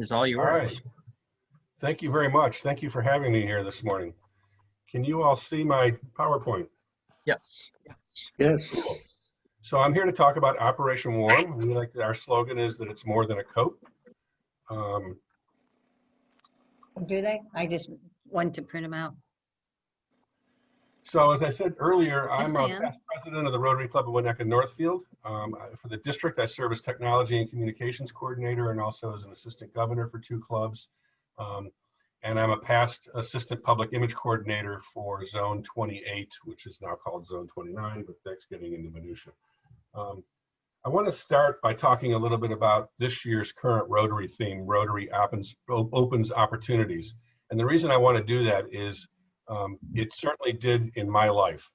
is all All right. yours. Thank you very much. Thank you for having me here this morning. Can you all see my PowerPoint? Yes. Yes. Cool. So I'm here to talk about Operation Warm. Our slogan is that it's more than a coat. Do they? I just want to print them out. So as I said earlier, Yes, I'm I a am. past president of the Rotary Club of Winnetka Northfield. For the district, I serve as technology and communications coordinator and also as an assistant governor for two clubs. And I'm a past assistant public image coordinator for Zone 28, which is now called Zone 29, but that's getting into minutia. I want to start by talking a little bit about this year's current Rotary theme, Rotary opens opportunities. And the reason I want to do that is it certainly did in my life.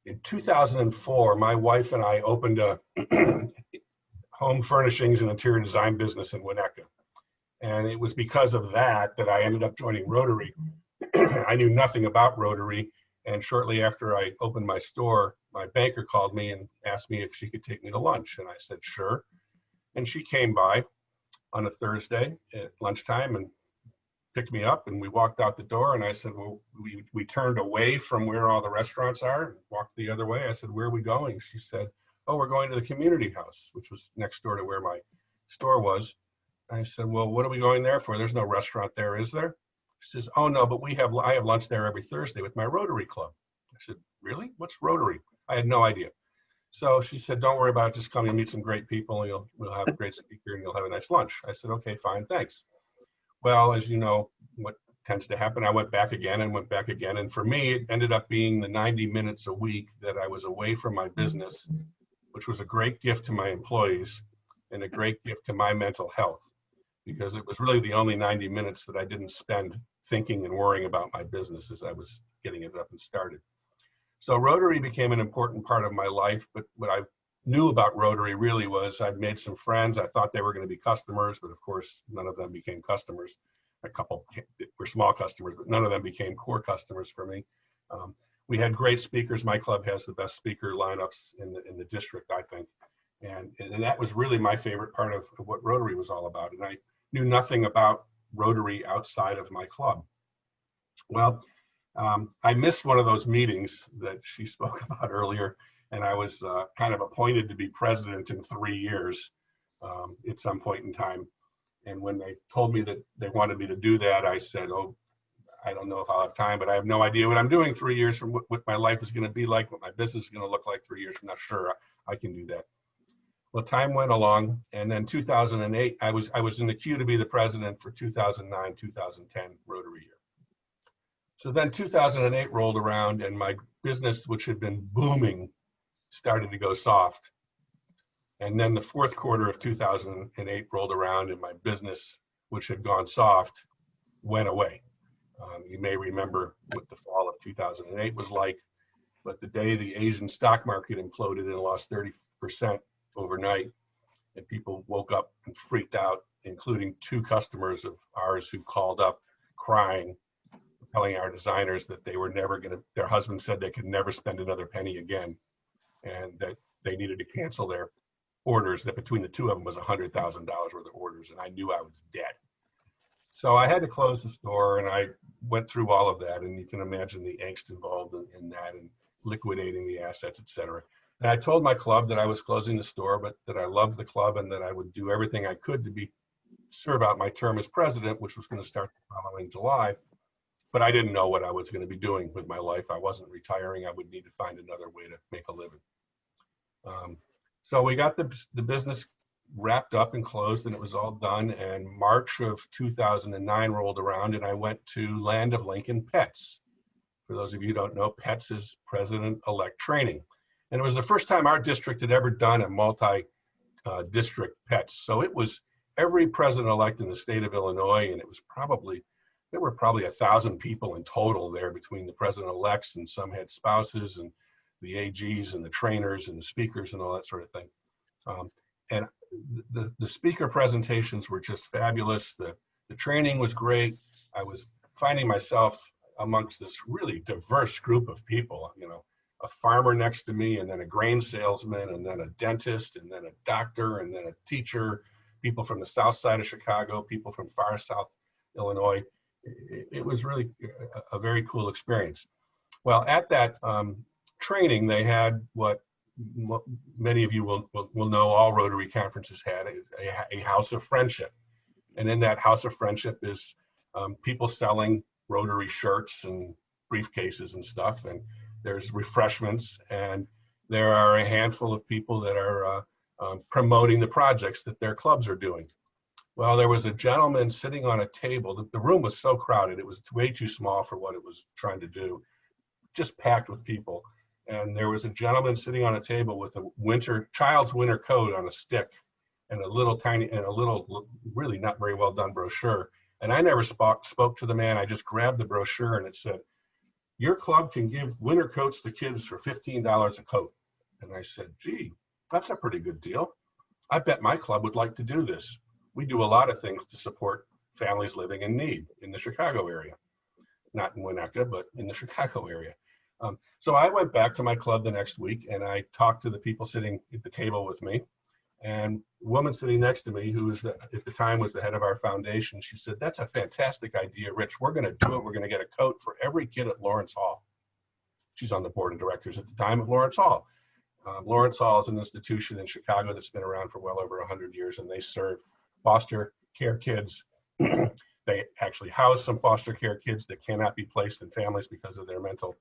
In 2004, my wife and I opened a home furnishings and interior design business in Winnetka. And it was because of that that I ended up joining Rotary. I knew nothing about Rotary. And shortly after I opened my store, my banker called me and asked me if she could take me to lunch. And I said, sure. And she came by on a Thursday at lunchtime and picked me up, and we walked out the door. And I said, well, we turned away from where all the restaurants are and walked the other way. I said, where are we going? She said, oh, we're going to the community house, which was next door to where my store was. I said, well, what are we going there for? There's no restaurant there, is there? She says, oh no, but I have lunch there every Thursday with my Rotary Club. I said, really? What's Rotary? I had no idea. So she said, don't worry about it, just come and meet some great people, and we'll have a great speaker and you'll have a nice lunch. I said, okay, fine, thanks. Well, as you know, what tends to happen, I went back again and went back again. And for me, it ended up being the 90 minutes a week that I was away from my business, which was a great gift to my employees and a great gift to my mental health, because it was really the only 90 minutes that I didn't spend thinking and worrying about my business as I was getting it up and started. So Rotary became an important part of my life, but what I knew about Rotary really was I'd made some friends. I thought they were going to be customers, but of course, none of them became customers. A couple were small customers, but none of them became core customers for me. We had great speakers. My club has the best speaker lineups in the district, I think. And that was really my favorite part of what Rotary was all about. And I knew nothing about Rotary outside of my club. Well, I missed one of those meetings that she spoke about earlier, and I was kind of appointed to be president in 3 years at some point in time. And when they told me that they wanted me to do that, I said, oh, I don't know if I'll have time, but I have no idea what I'm doing 3 years from what my life is going to be like, what my business is going to look like 3 years from now. Sure, I can do that. Well, time went along, and then 2008, I was in the queue to be the president for 2009, 2010 Rotary year. So then 2008 rolled around, and my business, which had been booming, started to go soft. And then the fourth quarter of 2008 rolled around, and my business, which had gone soft, went away. You may remember what the fall of 2008 was like, but the day the Asian stock market imploded and lost 30% overnight, and people woke up and freaked out, including 2 customers of ours who called up crying, telling our designers that they were never going to, their husband said they could never spend another penny again, and that they needed to cancel their orders, that between the 2 of them was $100,000 worth of orders, and I knew I was dead. So I had to close the store, and I went through all of that, and you can imagine the angst involved in that, and liquidating the assets, et cetera. And I told my club that I was closing the store, but that I loved the club and that I would do everything I could to serve out my term as president, which was going to start the following July. But I didn't know what I was going to be doing with my life. I wasn't retiring. I would need to find another way to make a living. So we got the business wrapped up and closed, and it was all done. And March of 2009 rolled around, and I went to Land of Lincoln Pets. For those of you who don't know, Pets is president-elect training. And it was the first time our district had ever done a multi-district Pets. So it was every president-elect in the state of Illinois, and there were probably 1,000 people in total there between the president-elects, and some had spouses, and the AGs, and the trainers, and the speakers, and all that sort of thing. And the speaker presentations were just fabulous. The training was great. I was finding myself amongst this really diverse group of people. You know, a farmer next to me, and then a grain salesman, and then a dentist, and then a doctor, and then a teacher, people from the south side of Chicago, people from far south Illinois. It was really a very cool experience. Well, at that training, they had what many of you will know all Rotary conferences had, a house of friendship. And in that house of friendship is people selling Rotary shirts and briefcases and stuff. And there's refreshments, and there are a handful of people that are promoting the projects that their clubs are doing. Well, there was a gentleman sitting on a table. The room was so crowded, it was way too small for what it was trying to do, just packed with people. And there was a gentleman sitting on a table with a child's winter coat on a stick and a little really not very well done brochure. And I never spoke to the man. I just grabbed the brochure, and it said, "Your club can give winter coats to kids for $15 a coat." And I said, "Gee, that's a pretty good deal. I bet my club would like to do this. We do a lot of things to support families living in need in the Chicago area. Not in Winnetka, but in the Chicago area." So I went back to my club the next week, and I talked to the people sitting at the table with me. And a woman sitting next to me, who was at the time was the head of our foundation, she said, "That's a fantastic idea, Rich. We're going to do it. We're going to get a coat for every kid at Lawrence Hall." She's on the board of directors at the time of Lawrence Hall. Lawrence Hall is an institution in Chicago that's been around for well over 100 years, and they serve foster care kids. They actually house some foster care kids that cannot be placed in families because of their mental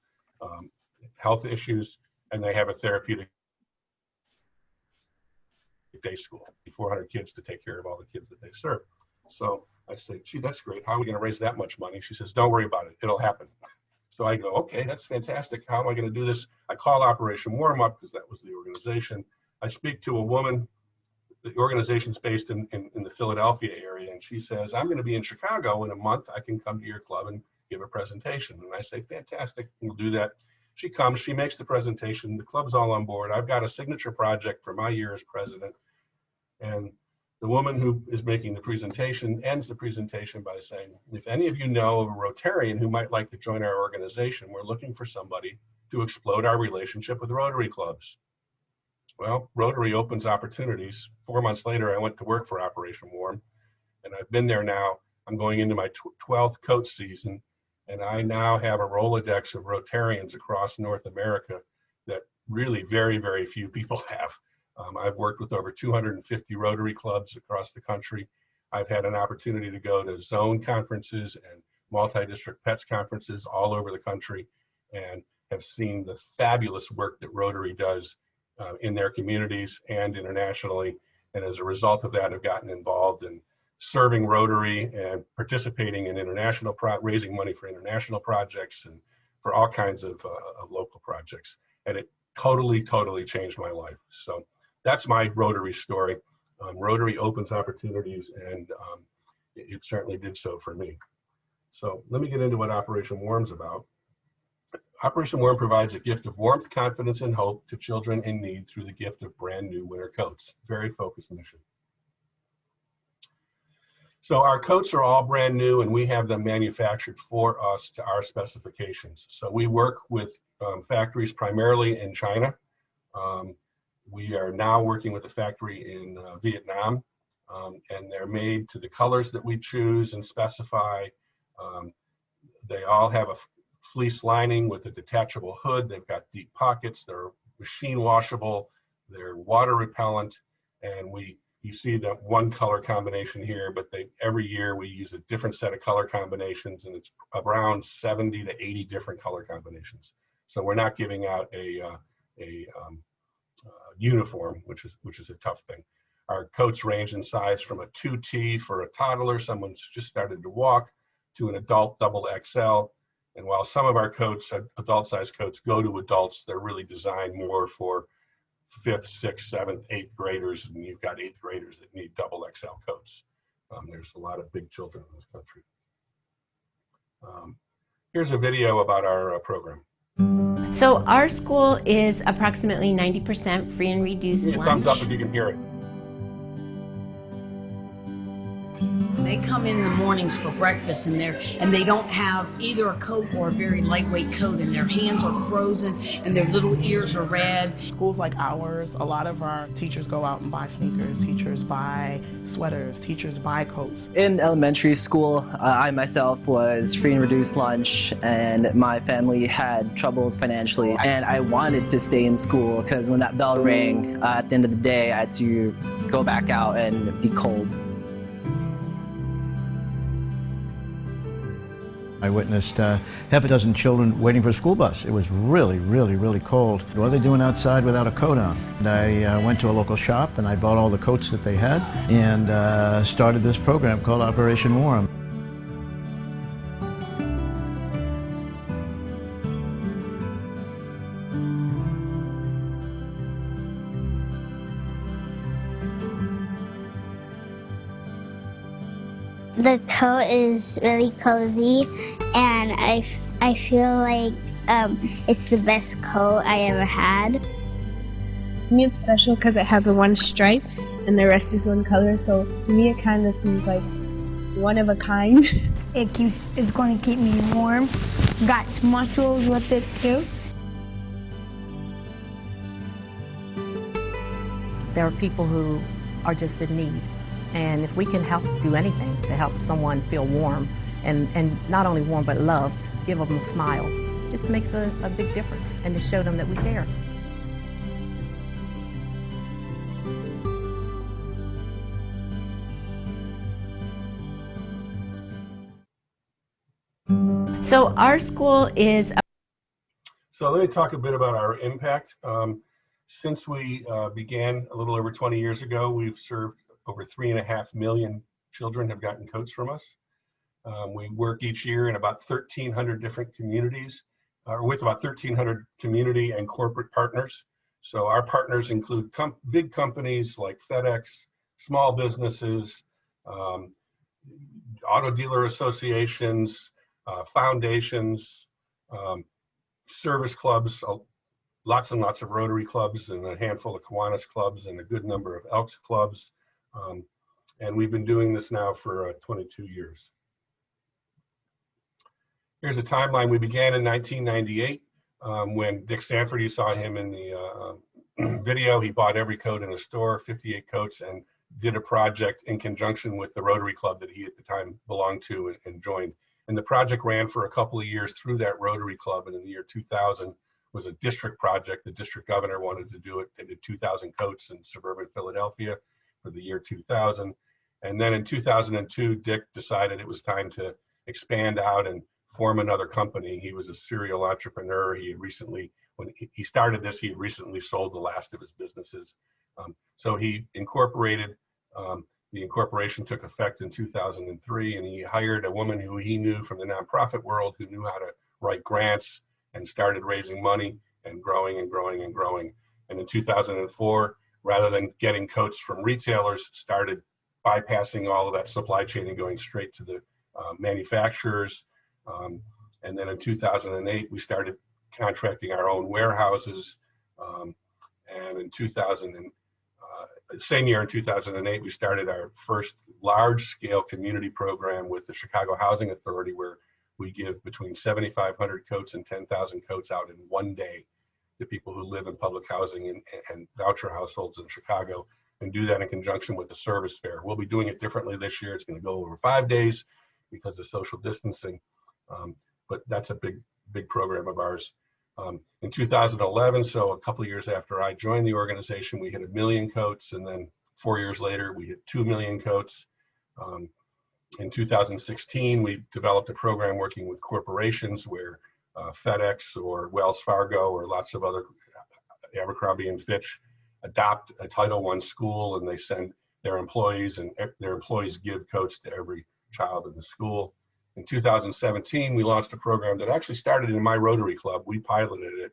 health issues, and they have a therapeutic day school, 400 kids to take care of all the kids that they serve. So I say, "Gee, that's great. How are we going to raise that much money?" She says, "Don't worry about it. It'll happen." So I go, "Okay, that's fantastic. How am I going to do this?" I call Operation Warm Up, because that was the organization. I speak to a woman. The organization's based in the Philadelphia area, and she says, "I'm going to be in Chicago in a month. I can come to your club and give a presentation." And I say, "Fantastic, we'll do that." She comes, she makes the presentation, the club's all on board. I've got a signature project for my year as president. And the woman who is making the presentation ends the presentation by saying, "If any of you know of a Rotarian who might like to join our organization, we're looking for somebody to explode our relationship with Rotary clubs." Well, Rotary opens opportunities. 4 months later, I went to work for Operation Warm, and I've been there now. I'm going into my 12th coach season, and I now have a Rolodex of Rotarians across North America that really very, very few people have. I've worked with over 250 Rotary clubs across the country. I've had an opportunity to go to zone conferences and multi-district PETS conferences all over the country, and have seen the fabulous work that Rotary does in their communities and internationally. And as a result of that, I've gotten involved in serving Rotary and participating in raising money for international projects and for all kinds of local projects. And it totally changed my life. So that's my Rotary story. Rotary opens opportunities, and it certainly did so for me. So let me get into what Operation Warm's about. Operation Warm provides a gift of warmth, confidence, and hope to children in need through the gift of brand new winter coats. Very focused mission. So our coats are all brand new, and we have them manufactured for us to our specifications. So we work with factories primarily in China. We are now working with a factory in Vietnam, and they're made to the colors that we choose and specify. They all have a fleece lining with a detachable hood. They've got deep pockets. They're machine washable. They're water repellent, and you see that one color combination here, but every year we use a different set of color combinations, and it's around 70 to 80 different color combinations. So we're not giving out a uniform, which is a tough thing. Our coats range in size from a 2T for a toddler, someone's just started to walk, to an adult double XL. And while some of our coats, adult size coats, go to adults, they're really designed more for 5th, 6th, 7th, 8th graders, and you've got 8th graders that need double XL coats. There's a lot of big children in this country. Here's a video about our program. So our school is approximately 90% free and reduced lunch. Thumbs up if you can hear it. They come in the mornings for breakfast and they don't have either a coat or a very lightweight coat, and their hands are frozen and their little ears are red. Schools like ours, a lot of our teachers go out and buy sneakers, teachers buy sweaters, teachers buy coats. In elementary school, I myself was free and reduced lunch, and my family had troubles financially, and I wanted to stay in school because when that bell rang at the end of the day, I had to go back out and be cold. I witnessed half a dozen children waiting for a school bus. It was really, really, really cold. What are they doing outside without a coat on? And I went to a local shop and I bought all the coats that they had and started this program called Operation Warm. The coat is really cozy, and I feel like it's the best coat I ever had. To me, it's special because it has a one stripe, and the rest is one color. So to me, it kind of seems like one of a kind. It's going to keep me warm. Got muscles with it too. There are people who are just in need. And if we can help do anything to help someone feel warm, and not only warm but loved, give them a smile, just makes a big difference, and to show them that we care. So our school is So let me talk a bit about our impact. Since we began a little over 20 years ago, we've served over 3.5 million children have gotten coats from us. We work each year in about 1,300 different communities, with about 1,300 community and corporate partners. So our partners include big companies like FedEx, small businesses, auto dealer associations, foundations, service clubs, lots and lots of Rotary clubs, and a handful of Kiwanis clubs, and a good number of Elks clubs. And we've been doing this now for 22 years. Here's a timeline. We began in 1998 when Dick Sanford, you saw him in the video. He bought every coat in a store, 58 coats, and did a project in conjunction with the Rotary Club that he at the time belonged to and joined. And the project ran for a couple of years through that Rotary Club, and in the year 2000 was a district project. The district governor wanted to do it. They did 2,000 coats in suburban Philadelphia for the year 2000. And then in 2002, Dick decided it was time to expand out and form another company. He was a serial entrepreneur. He had recently, when he started this, he had recently sold the last of his businesses. So he incorporated, the incorporation took effect in 2003, and he hired a woman who he knew from the nonprofit world who knew how to write grants, and started raising money and growing and growing and growing. And in 2004, rather than getting coats from retailers, started bypassing all of that supply chain and going straight to the manufacturers. And then in 2008, we started contracting our own warehouses. And in same year in 2008, we started our first large-scale community program with the Chicago Housing Authority, where we give between 7,500 coats and 10,000 coats out in one day to people who live in public housing and voucher households in Chicago, and do that in conjunction with the service fair. We'll be doing it differently this year. It's going to go over 5 days because of social distancing, but that's a big program of ours. In 2011, so a couple of years after I joined the organization, we hit 1 million coats, and then 4 years later, we hit 2 million coats. In 2016, we developed a program working with corporations where FedEx or Wells Fargo or lots of other, Abercrombie and Fitch, adopt a Title I school, and they send their employees, and their employees give coats to every child in the school. In 2017, we launched a program that actually started in my Rotary Club. We piloted it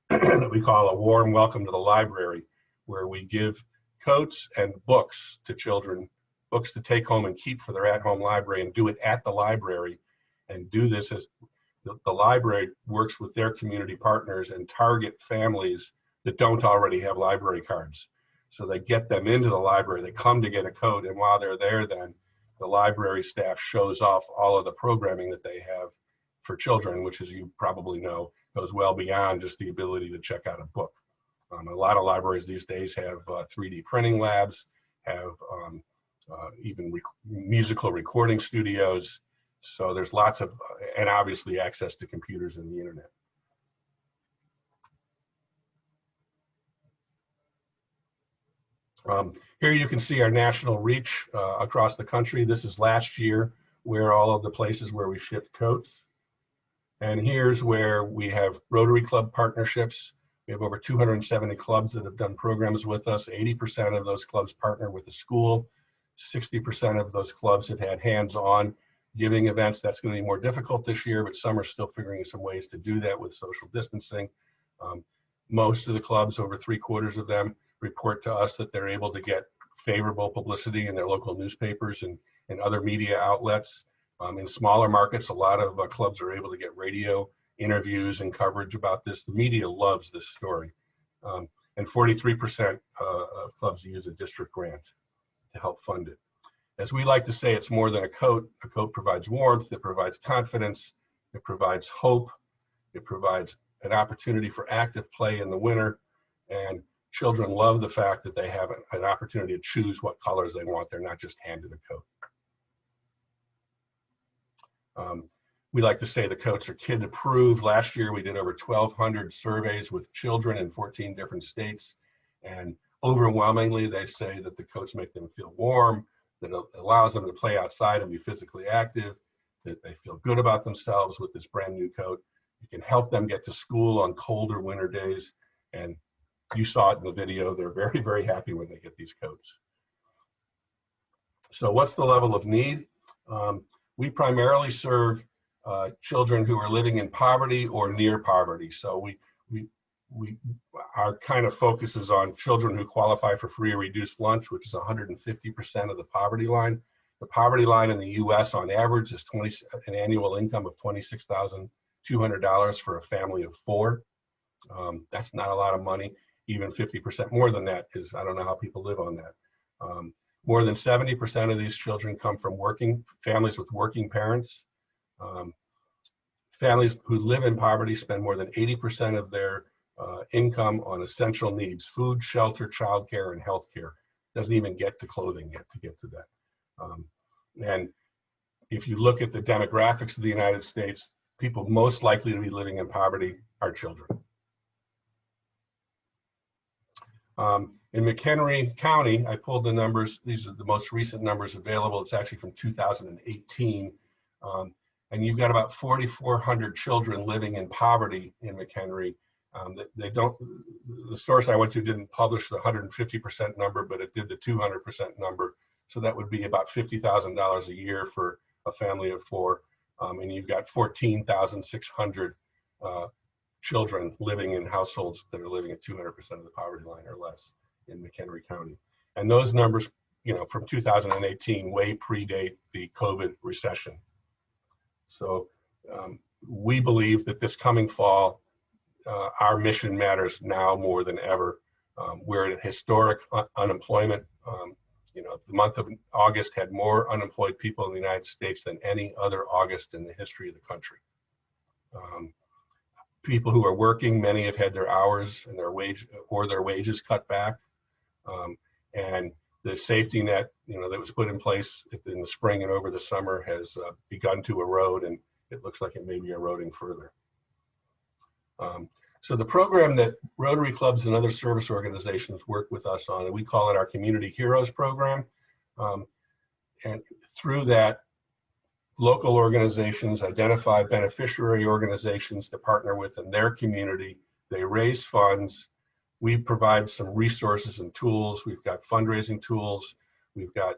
that we call a warm welcome to the library, where we give coats and books to children, books to take home and keep for their at-home library, and do it at the library. And do this as the library works with their community partners and target families that don't already have library cards. So they get them into the library, they come to get a coat, and while they're there, then the library staff shows off all of the programming that they have for children, which, as you probably know, goes well beyond just the ability to check out a book. A lot of libraries these days have 3D printing labs, have even musical recording studios. So there's lots of, and obviously access to computers and the internet. Here you can see our national reach across the country. This is last year, where all of the places where we shipped coats. And here's where we have Rotary Club partnerships. We have over 270 clubs that have done programs with us. 80% of those clubs partner with the school. 60% of those clubs have had hands-on giving events. That's going to be more difficult this year, but some are still figuring some ways to do that with social distancing. Most of the clubs, over 3/4 of them, report to us that they're able to get favorable publicity in their local newspapers and other media outlets. In smaller markets, a lot of clubs are able to get radio interviews and coverage about this. The media loves this story. And 43% of clubs use a district grant to help fund it. As we like to say, it's more than a coat. A coat provides warmth, it provides confidence, it provides hope, it provides an opportunity for active play in the winter, and children love the fact that they have an opportunity to choose what colors they want. They're not just handed a coat. We like to say the coats are kid approved. Last year we did over 1,200 surveys with children in 14 different states, and overwhelmingly they say that the coats make them feel warm, that it allows them to play outside and be physically active, that they feel good about themselves with this brand new coat. You can help them get to school on colder winter days, and you saw it in the video. They're very, very happy when they get these coats. So what's the level of need? We primarily serve children who are living in poverty or near poverty. So our kind of focus is on children who qualify for free or reduced lunch, which is 150% of the poverty line. The poverty line in the US on average is an annual income of $26,200 for a family of 4. That's not a lot of money. Even 50% more than that is, I don't know how people live on that. More than 70% of these children come from families with working parents. Families who live in poverty spend more than 80% of their income on essential needs: food, shelter, childcare, and healthcare. Doesn't even get to clothing yet to get to that. And if you look at the demographics of the United States, people most likely to be living in poverty are children. In McHenry County, I pulled the numbers. These are the most recent numbers available. It's actually from 2018. And you've got about 4,400 children living in poverty in McHenry. The source I went to didn't publish the 150% number, but it did the 200% number. So that would be about $50,000 a year for a family of 4. And you've got 14,600 children living in households that are living at 200% of the poverty line or less in McHenry County. And those numbers, from 2018 way predate the COVID recession. So we believe that this coming fall, our mission matters now more than ever. We're at historic unemployment. The month of August had more unemployed people in the United States than any other August in the history of the country. People who are working, many have had their hours and their wages cut back. And the safety net, that was put in place in the spring and over the summer has begun to erode, and it looks like it may be eroding further. So the program that Rotary clubs and other service organizations work with us on, and we call it our Community Heroes program. And through that, local organizations identify beneficiary organizations to partner with in their community. They raise funds. We provide some resources and tools. We've got fundraising tools. We've got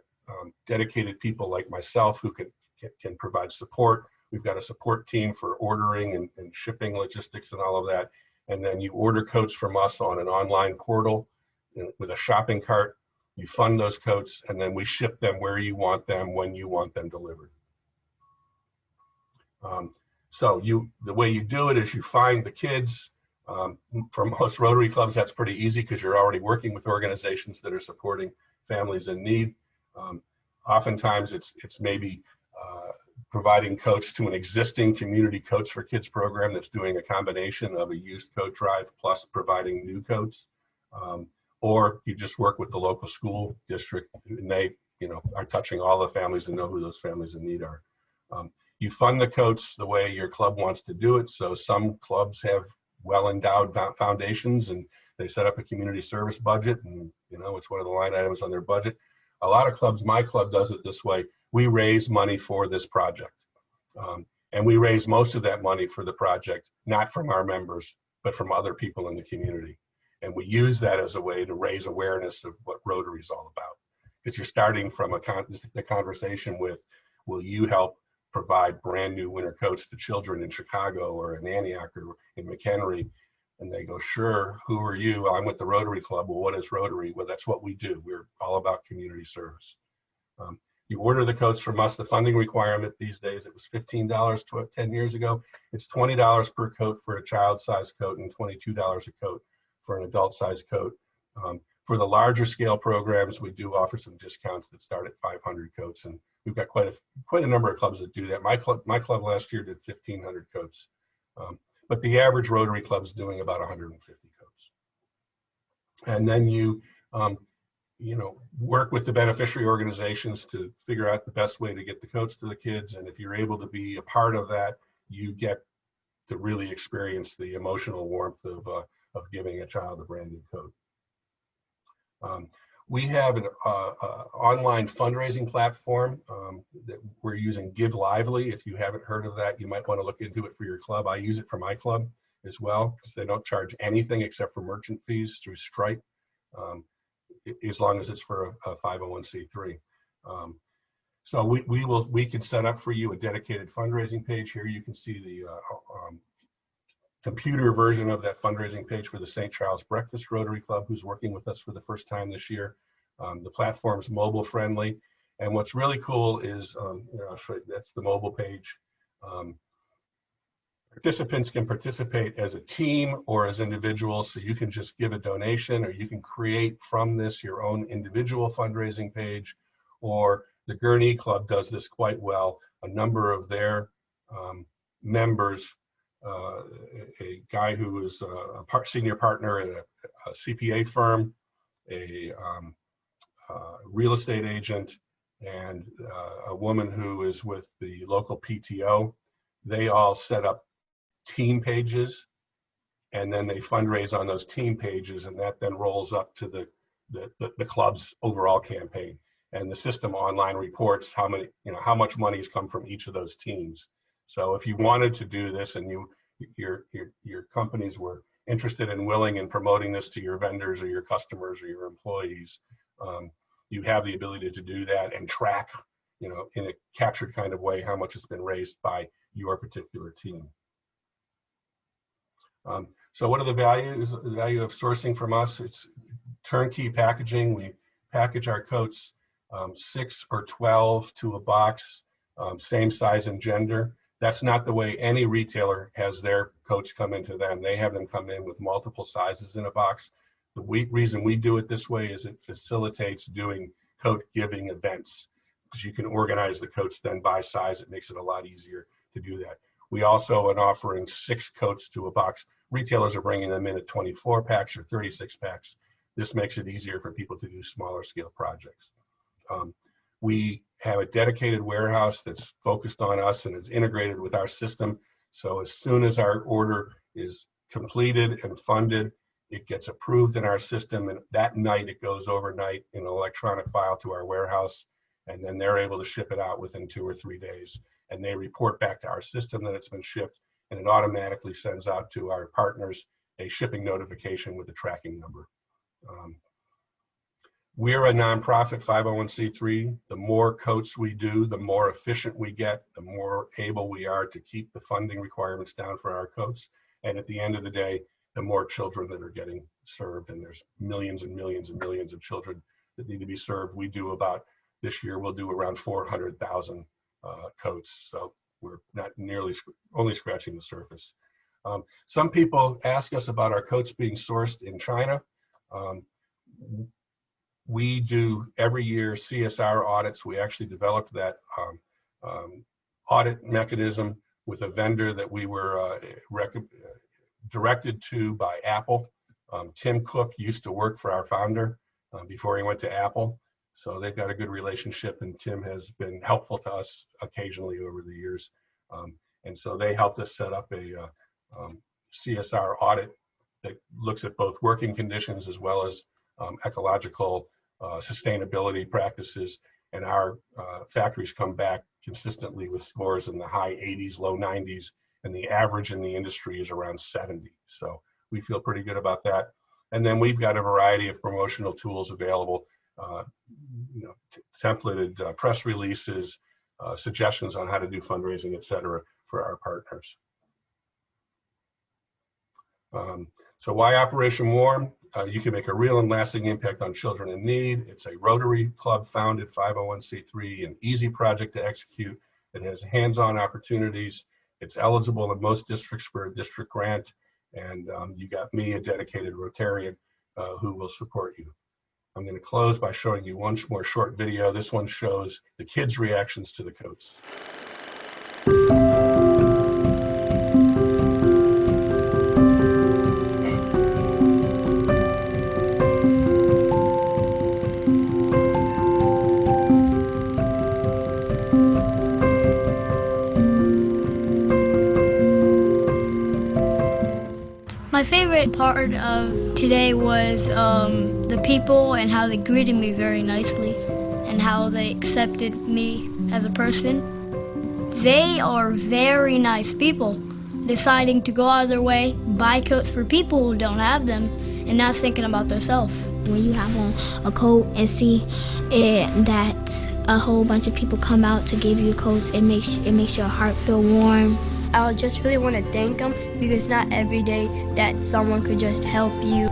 dedicated people like myself who can provide support. We've got a support team for ordering and shipping logistics and all of that. And then you order coats from us on an online portal with a shopping cart. You fund those coats, and then we ship them where you want them, when you want them delivered. So the way you do it is you find the kids. For most Rotary clubs, that's pretty easy because you're already working with organizations that are supporting families in need. Oftentimes it's maybe providing coats to an existing community Coats for Kids program that's doing a combination of a used coat drive plus providing new coats. Or you just work with the local school district and they, are touching all the families and know who those families in need are. You fund the coats the way your club wants to do it. So some clubs have well-endowed foundations and they set up a community service budget and, it's one of the line items on their budget. A lot of clubs, my club does it this way. We raise money for this project. And we raise most of that money for the project, not from our members, but from other people in the community. And we use that as a way to raise awareness of what Rotary is all about. Because you're starting from the conversation with, will you help provide brand new winter coats to children in Chicago or in Antioch or in McHenry? And they go, sure, who are you? Well, I'm with the Rotary Club. Well, what is Rotary? Well, that's what we do. We're all about community service. You order the coats from us. The funding requirement these days, it was $15 10 years ago. It's $20 per coat for a child-sized coat and $22 a coat for an adult-sized coat. For the larger scale programs, we do offer some discounts that start at 500 coats, and we've got quite a number of clubs that do that. My club last year did 1,500 coats, but the average Rotary club is doing about 150 coats. And then you work with the beneficiary organizations to figure out the best way to get the coats to the kids. And if you're able to be a part of that, you get to really experience the emotional warmth of giving a child a brand new coat. We have an online fundraising platform that we're using, Give Lively. If you haven't heard of that, you might want to look into it for your club. I use it for my club as well, because they don't charge anything except for merchant fees through Stripe, as long as it's for a 501c3. So we can set up for you a dedicated fundraising page. Here you can see the computer version of that fundraising page for the St. Charles Breakfast Rotary Club, who's working with us for the first time this year. The platform's mobile friendly. And what's really cool is, I'll show you, that's the mobile page. Participants can participate as a team or as individuals. So you can just give a donation, or you can create from this your own individual fundraising page, or the Gurnee Club does this quite well. A number of their members, a guy who is a senior partner at a CPA firm, a real estate agent, and a woman who is with the local PTO. They all set up team pages, and then they fundraise on those team pages, and that then rolls up to the club's overall campaign. And the system online reports how much money has come from each of those teams. So if you wanted to do this and your companies were interested and willing in promoting this to your vendors or your customers or your employees, you have the ability to do that and track, in a captured kind of way, how much has been raised by your particular team. So what are the values? The value of sourcing from us? It's turnkey packaging. We package our coats 6 or 12 to a box, same size and gender. That's not the way any retailer has their coats come into them. They have them come in with multiple sizes in a box. The reason we do it this way is it facilitates doing coat giving events, because you can organize the coats then by size. It makes it a lot easier to do that. We also are offering 6 coats to a box. Retailers are bringing them in at 24 packs or 36 packs. This makes it easier for people to do smaller scale projects. We have a dedicated warehouse that's focused on us and is integrated with our system. So as soon as our order is completed and funded, it gets approved in our system, and that night it goes overnight in an electronic file to our warehouse, and then they're able to ship it out within 2 or 3 days. And they report back to our system that it's been shipped, and it automatically sends out to our partners a shipping notification with a tracking number. We're a nonprofit 501c3. The more coats we do, the more efficient we get, the more able we are to keep the funding requirements down for our coats. And at the end of the day, the more children that are getting served, and there's millions and millions and millions of children that need to be served. We do this year, we'll do around 400,000 coats. So we're not only scratching the surface. Some people ask us about our coats being sourced in China. We do every year CSR audits. We actually developed that audit mechanism with a vendor that we were directed to by Apple. Tim Cook used to work for our founder before he went to Apple. So they've got a good relationship, and Tim has been helpful to us occasionally over the years. And so they helped us set up a CSR audit that looks at both working conditions as well as ecological sustainability practices. And our factories come back consistently with scores in the high 80s, low 90s, and the average in the industry is around 70. So we feel pretty good about that. And then we've got a variety of promotional tools available, templated press releases, suggestions on how to do fundraising, et cetera, for our partners. So why Operation Warm? You can make a real and lasting impact on children in need. It's a Rotary Club founded 501c3, an easy project to execute. It has hands-on opportunities. It's eligible in most districts for a district grant. And you got me, a dedicated Rotarian, who will support you. I'm going to close by showing you one more short video. This one shows the kids' reactions to the coats. My favorite part of today was the people and how they greeted me very nicely and how they accepted me as a person. They are very nice people, deciding to go out of their way, buy coats for people who don't have them, and not thinking about themselves. When you have on a coat and see that a whole bunch of people come out to give you coats, it makes your heart feel warm. I just really want to thank them because not every day that someone could just help you.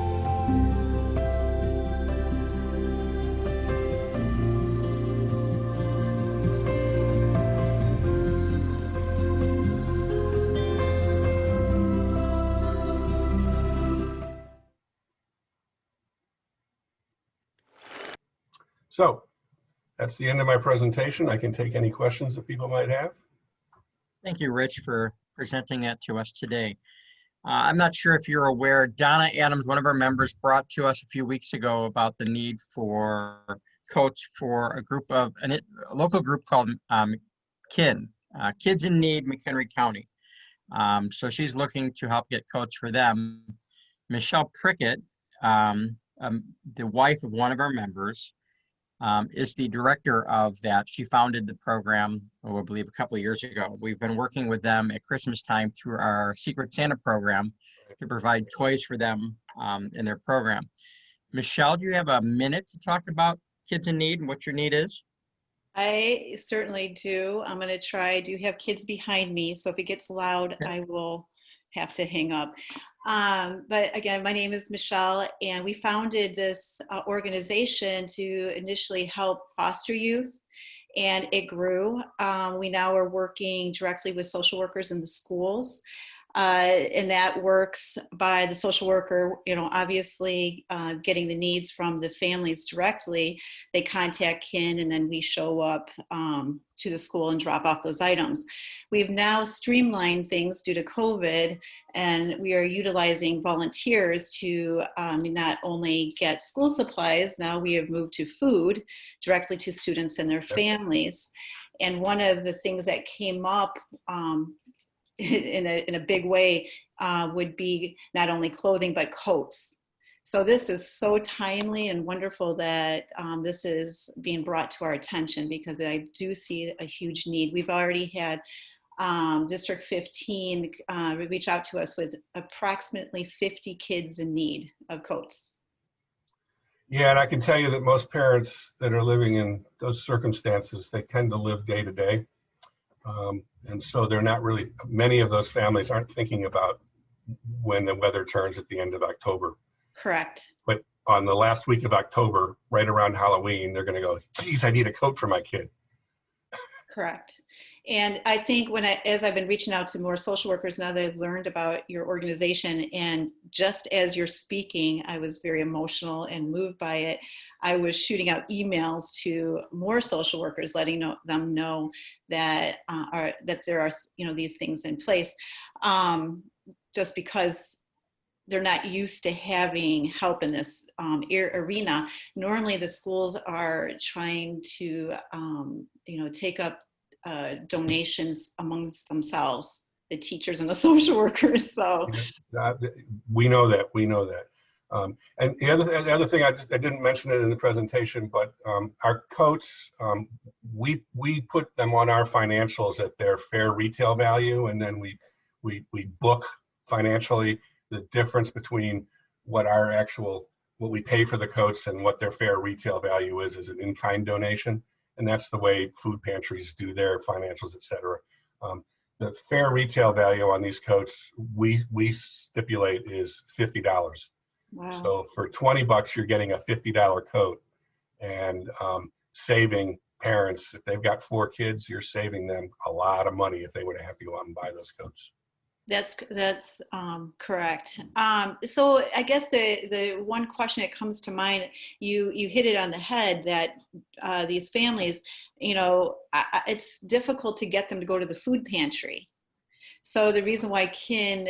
So that's the end of my presentation. I can take any questions that people might have. Thank you, Rich, for presenting that to us today. I'm not sure if you're aware, Donna Adams, one of our members, brought to us a few weeks ago about the need for coats for a group of, a local group called KIN, Kids in Need, McHenry County. So she's looking to help get coats for them. Michelle Prickett, the wife of one of our members, is the director of that. She founded the program, I believe, a couple of years ago. We've been working with them at Christmas time through our Secret Santa program to provide toys for them in their program. Michelle, do you have a minute to talk about Kids in Need and what your need is? I certainly do. I'm going to try. I do have kids behind me, so if it gets loud, I will have to hang up. But again, my name is Michelle, and we founded this organization to initially help foster youth, and it grew. We now are working directly with social workers in the schools, and that works by the social worker, obviously getting the needs from the families directly. They contact KIN, and then we show up to the school and drop off those items. We've now streamlined things due to COVID, and we are utilizing volunteers to not only get school supplies, now we have moved to food directly to students and their families. And one of the things that came up in a big way would be not only clothing, but coats. So this is so timely and wonderful that this is being brought to our attention, because I do see a huge need. We've already had District 15 reach out to us with approximately 50 kids in need of coats. Yeah, and I can tell you that most parents that are living in those circumstances, they tend to live day to day. And so they're not really, many of those families aren't thinking about when the weather turns at the end of October. Correct. But on the last week of October, right around Halloween, they're going to go, geez, I need a coat for my kid. Correct. And I think as I've been reaching out to more social workers now that I've learned about your organization, and just as you're speaking, I was very emotional and moved by it. I was shooting out emails to more social workers, letting them know that there are these things in place, just because they're not used to having help in this arena. Normally, the schools are trying to take up donations amongst themselves, the teachers and the social workers. So we know that. And the other thing, I didn't mention it in the presentation, but our coats, we put them on our financials at their fair retail value, and then we book financially the difference between what we pay for the coats and what their fair retail value is as an in-kind donation. And that's the way food pantries do their financials, et cetera. The fair retail value on these coats, we stipulate is $50. wow. So for $20, you're getting a $50 coat, and saving parents, if they've got 4 kids, you're saving them a lot of money if they were to have to go out and buy those coats. That's correct. So I guess the one question that comes to mind, you hit it on the head, that these families, it's difficult to get them to go to the food pantry. So the reason why Kin,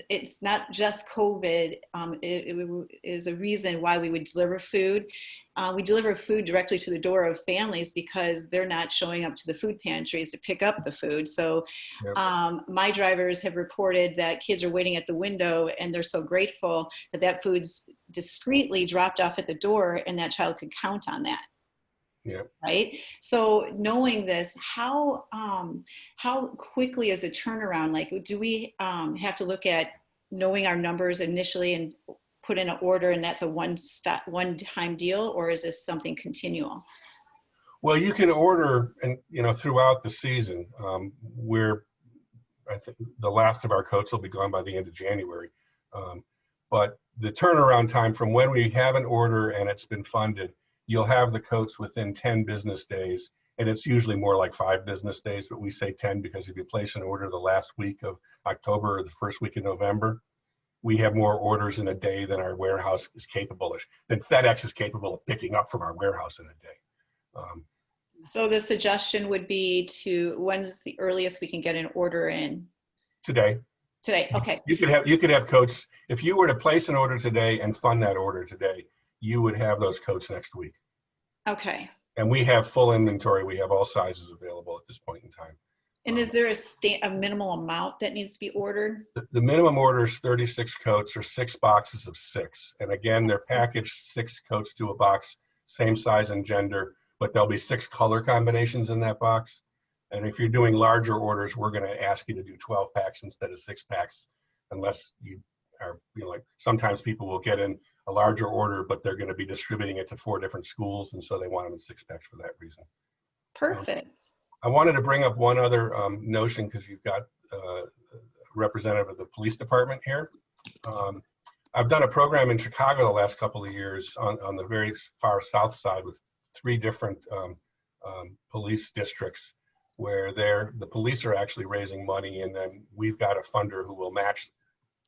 it's not just COVID. It is a reason why we would deliver food. We deliver food directly to the door of families because they're not showing up to the food pantries to pick up the food. So my drivers have reported that kids are waiting at the window, and they're so grateful that food's discreetly dropped off at the door, and that child could count on that. Yeah. Right. So knowing this, how quickly is a turnaround? Like, do we have to look at knowing our numbers initially and put in an order, and that's a one-time deal, or is this something continual? Well, you can order, and throughout the season. I think the last of our coats will be gone by the end of January. But the turnaround time from when we have an order and it's been funded, you'll have the coats within 10 business days, and it's usually more like 5 business days, but we say 10 because if you place an order the last week of October or the first week of November, we have more orders in a day than our warehouse is capable of, than FedEx is capable of picking up from our warehouse in a day. So the suggestion would be when's the earliest we can get an order in? Today. Today, okay. You could have coats, if you were to place an order today and fund that order today, you would have those coats next week. Okay. And we have full inventory. We have all sizes available at this point in time. And is there a minimal amount that needs to be ordered? The minimum order is 36 coats or 6 boxes of 6. And again, they're packaged 6 coats to a box, same size and gender, but there'll be 6 color combinations in that box. And if you're doing larger orders, we're going to ask you to do 12 packs instead of 6 packs, unless you are, like sometimes people will get in a larger order, but they're going to be distributing it to 4 different schools, and so they want them in 6 packs for that reason. Perfect. I wanted to bring up one other notion, because you've got a representative of the police department here. I've done a program in Chicago the last couple of years on the very far south side with 3 different police districts, where the police are actually raising money, and then we've got a funder who will match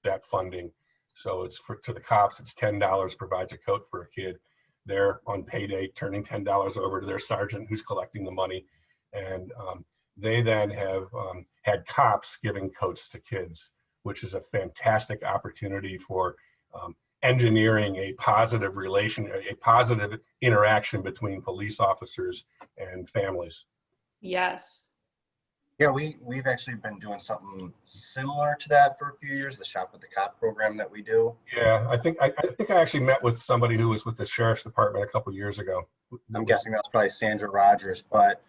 that funding. So it's to the cops, it's $10, provides a coat for a kid. They're on payday turning $10 over to their sergeant who's collecting the money. And they then have had cops giving coats to kids, which is a fantastic opportunity for engineering a positive interaction between police officers and families. Yes. Yeah, we've actually been doing something similar to that for a few years, the Shop with the Cop program that we do. Yeah, I think I actually met with somebody who was with the sheriff's department a couple of years ago. I'm guessing that's probably Sandra Rogers, but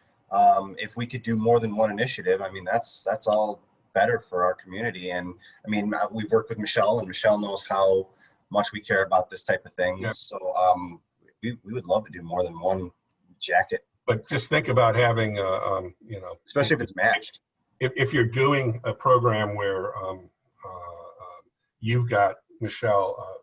if we could do more than one initiative, I mean, that's all better for our community. And I mean, we've worked with Michelle, and Michelle knows how much we care about this type of thing. Yep. So we would love to do more than one jacket. But just think about having, especially if it's matched. If you're doing a program where you've got, Michelle,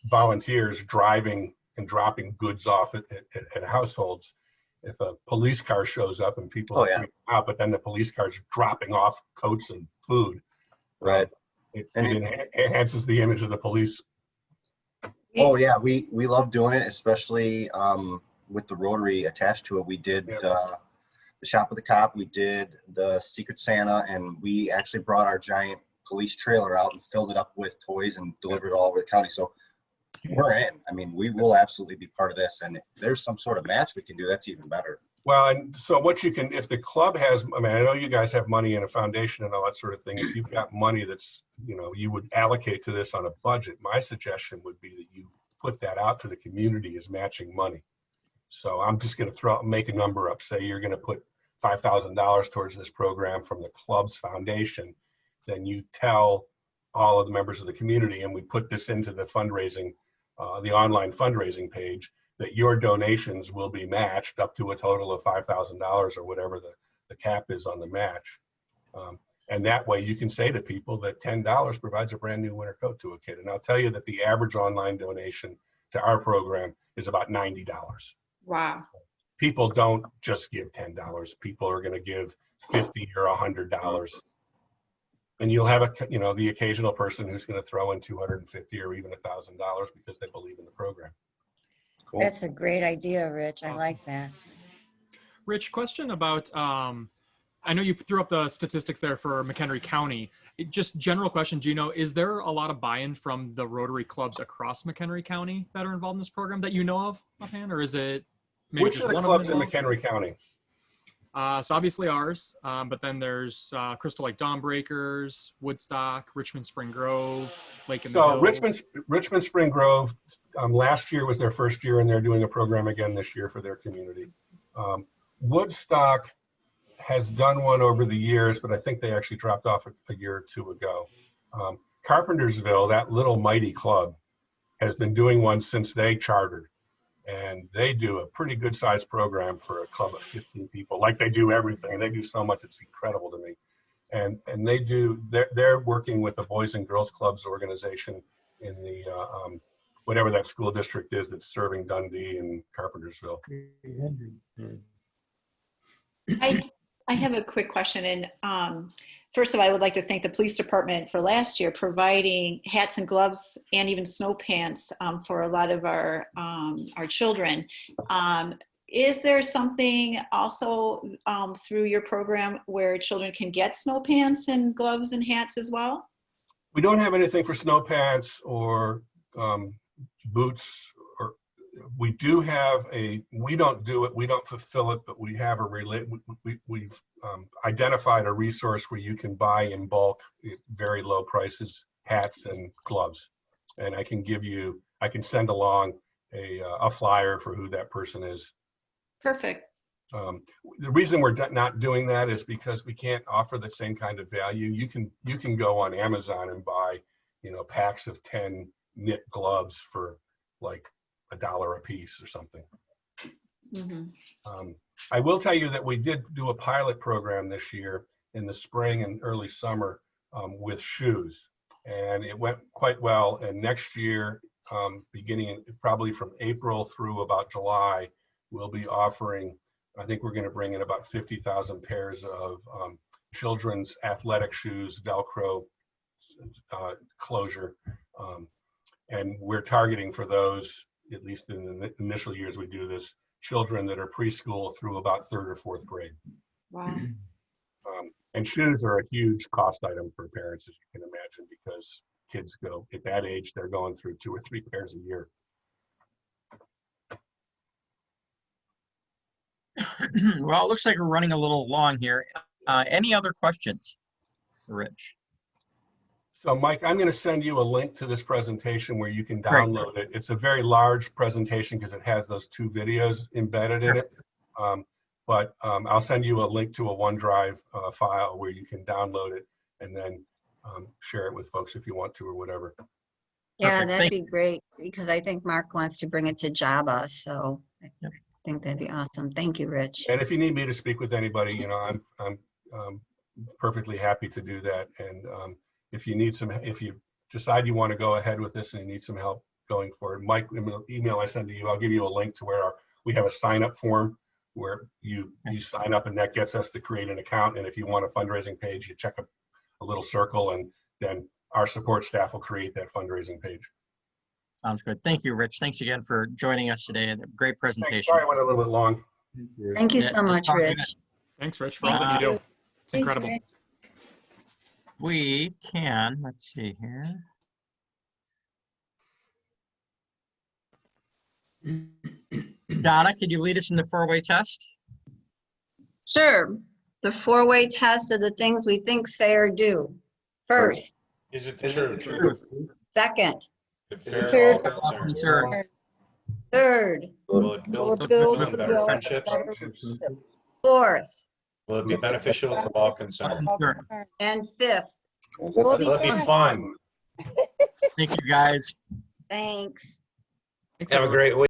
volunteers driving and dropping goods off at households, if a police car shows up and people Oh, are yeah. freaking out, but then the police car's dropping off coats and food. Right. It And enhances the image of the police. Oh yeah, we love doing it, especially with the Rotary attached to it. We did the Shop with the Cop, we did the Secret Santa, and we actually brought our giant police trailer out and filled it up with toys and delivered it all over the county. So we're in. I mean, we will absolutely be part of this. And if there's some sort of match we can do, that's even better. Well, and so what you can, if the club has, I mean, I know you guys have money in a foundation and all that sort of thing. If you've got money that's, you know, you would allocate to this on a budget, my suggestion would be that you put that out to the community as matching money. So I'm just going to make a number up. Say you're going to put $5,000 towards this program from the club's foundation. Then you tell all of the members of the community, and we put this into the fundraising, the online fundraising page, that your donations will be matched up to a total of $5,000 or whatever the cap is on the match. And that way you can say to people that $10 provides a brand new winter coat to a kid. And I'll tell you that the average online donation to our program is about $90. Wow. People don't just give $10. People are going to give $50 or $100. And you'll have the occasional person who's going to throw in $250 or even $1,000 because they believe in the program. Cool. That's a great idea, Rich. I like that. Rich, question about, I know you threw up the statistics there for McHenry County. Just general question, do you know, is there a lot of buy-in from the Rotary clubs across McHenry County that are involved in this program that you know of offhand, or is it maybe Which just are the one clubs of in them involved? McHenry County? So obviously ours, but then there's Crystal Lake Dawnbreakers, Woodstock, Richmond Spring Grove, Lake in the Hills. So Richmond Spring Grove, last year was their first year, and they're doing a program again this year for their community. Woodstock has done one over the years, but I think they actually dropped off a year or two ago. Carpentersville, that little mighty club, has been doing one since they chartered. And they do a pretty good sized program for a club of 15 people. Like, they do everything. They do so much, it's incredible to me. And they're working with the Boys and Girls Clubs organization in the whatever that school district is that's serving Dundee and Carpentersville. I have a quick question. And first of all, I would like to thank the police department for last year providing hats and gloves and even snow pants for a lot of our children. Is there something also through your program where children can get snow pants and gloves and hats as well? We don't have anything for snow pants or boots. Or we do have we don't do it, we don't fulfill it, but we have we've identified a resource where you can buy in bulk at very low prices hats and gloves. And I can send along a flyer for who that person is. Perfect. The reason we're not doing that is because we can't offer the same kind of value. You can go on Amazon and buy, packs of 10 knit gloves for like $1 a piece or something. Mm-hmm. I will tell you that we did do a pilot program this year in the spring and early summer with shoes, and it went quite well. And next year, beginning probably from April through about July, we'll be offering, I think we're going to bring in about 50,000 pairs of children's athletic shoes, Velcro closure. And we're targeting for those, at least in the initial years we do this, children that are preschool through about 3rd or 4th grade. Wow. And shoes are a huge cost item for parents, as you can imagine, because kids go, at that age, they're going through 2 or 3 pairs a year. Well, it looks like we're running a little long here. Any other questions, Rich? So Mike, I'm going to send you a link to this presentation where you can download it. It's a very large presentation because it has those 2 videos embedded in it. But I'll send you a link to a OneDrive file where you can download it and then share it with folks if you want to or whatever. Yeah, that'd be great, because I think Mark wants to bring it to Java. So I think that'd be awesome. Thank you, Rich. And if you need me to speak with anybody, I'm perfectly happy to do that. And if you decide you want to go ahead with this and you need some help going forward, Mike, in the email I send to you, I'll give you a link to where we have a sign-up form where you sign up and that gets us to create an account. And if you want a fundraising page, you check a little circle and then our support staff will create that fundraising page. Sounds good. Thank you, Rich. Thanks again for joining us today. Great presentation. Thanks. Sorry I went a little bit long. Thank you Yeah, so much, it's all good. Rich. Thanks, Rich, for all that you do. It's incredible. We can, let's see here. Donna, could you lead us in the four-way test? Sure. The four-way test of the things we think, say, or do. First, Is it true? second, Fair to all concerned. third, Will it build better friendships? fourth, Will it be beneficial to all concerned? and fifth. Will it be fun? Thank you, guys. Thanks. Have a great week.